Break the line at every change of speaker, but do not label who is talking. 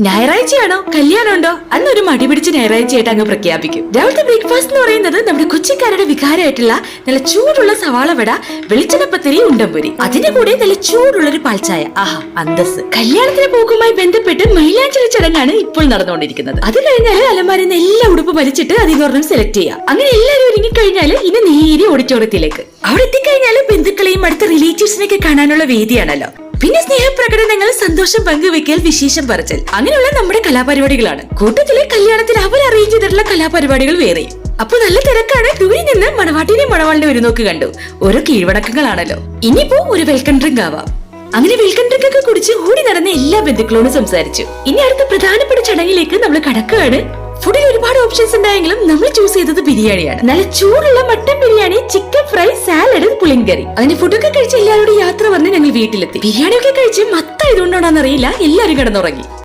ഞായറാഴ്ചയാണോ കല്യാണം ഉണ്ടോ അന്നൊരു മടി പിടിച്ച് ഞായറാഴ്ചയായിട്ട് അങ്ങ് പ്രഖ്യാപിക്കും. രാവിലത്തെ ബ്രേക്ക്ഫാസ്റ്റ് എന്ന് പറയുന്നത് നമ്മുടെ കൊച്ചിക്കാരുടെ വികാരമായിട്ടുള്ള നല്ല ചൂടുള്ള സവാളവട, വെളിച്ചെണ്ണപ്പത്തിരി, ഉണ്ടംപൊരി, അതിന്റെ കൂടെ നല്ല ചൂടുള്ള ഒരു പാൽച്ചായ. ആഹാ അന്തസ്. കല്യാണത്തിന് പോക്കുമായി ബന്ധപ്പെട്ട് മൈലാഞ്ചിരി ചടങ്ങാണ് ഇപ്പോൾ നടന്നുകൊണ്ടിരിക്കുന്നത്. അത് കഴിഞ്ഞാൽ അലമാരിന്ന് എല്ലാ ഉടുപ്പ് വലിച്ചിട്ട് അതിൽ നിന്ന് സെലക്ട് ചെയ്യാം. അങ്ങനെ എല്ലാവരും ഒരുങ്ങിക്കഴിഞ്ഞാൽ ഇനി നേരെ ഓഡിറ്റോറിയത്തിലേക്ക്. അവിടെ എത്തിക്കഴിഞ്ഞാൽ ബന്ധുക്കളെയും അടുത്ത റിലേറ്റീവ്സിനെയൊക്കെ കാണാനുള്ള വേദിയാണല്ലോ. പിന്നെ സ്നേഹപ്രകടനങ്ങൾ, സന്തോഷം പങ്കുവെക്കൽ, വിശേഷം പറച്ചൽ, അങ്ങനെയുള്ള നമ്മുടെ കലാപരിപാടികളാണ്. കൂട്ടത്തിലെ കല്യാണത്തിൽ അവർ അറേഞ്ച് ചെയ്തിട്ടുള്ള കലാപരിപാടികൾ വേറെ. അപ്പൊ നല്ല തിരക്കാണ്. ദൂരെ നിന്ന് മണവാട്ടിനെ മണവാളിനെ ഒരു നോക്ക് കണ്ടു. ഓരോ കീഴ്വണക്കങ്ങളാണല്ലോ. ഇനിയിപ്പോ ഒരു വെൽക്കം ഡ്രിങ്ക് ആവാം. അങ്ങനെ വെൽക്കം ഡ്രിങ്ക് ഒക്കെ കുടിച്ച് ഓടി നടന്ന എല്ലാ ബന്ധുക്കളോടും സംസാരിച്ചു. ഇനി അടുത്ത പ്രധാനപ്പെട്ട ചടങ്ങിലേക്ക് നമ്മൾ കടക്കുകയാണ്. ഫുഡിൽ ഒരുപാട് ഓപ്ഷൻസ് ഉണ്ടായെങ്കിലും നമ്മൾ ചൂസ് ചെയ്തത് ബിരിയാണിയാണ്. നല്ല ചൂടുള്ള mutton biryani, chicken fry, salad, പുളിങ്കറി. അങ്ങനെ ഫുഡൊക്കെ കഴിച്ച് എല്ലാവരോടും യാത്ര പറഞ്ഞ് ഞങ്ങൾ വീട്ടിലെത്തി. ബിരിയാണി ഒക്കെ കഴിച്ച് മത്തായതുകൊണ്ടാണെന്നറിയില്ല എല്ലാവരും കിടന്നുറങ്ങി.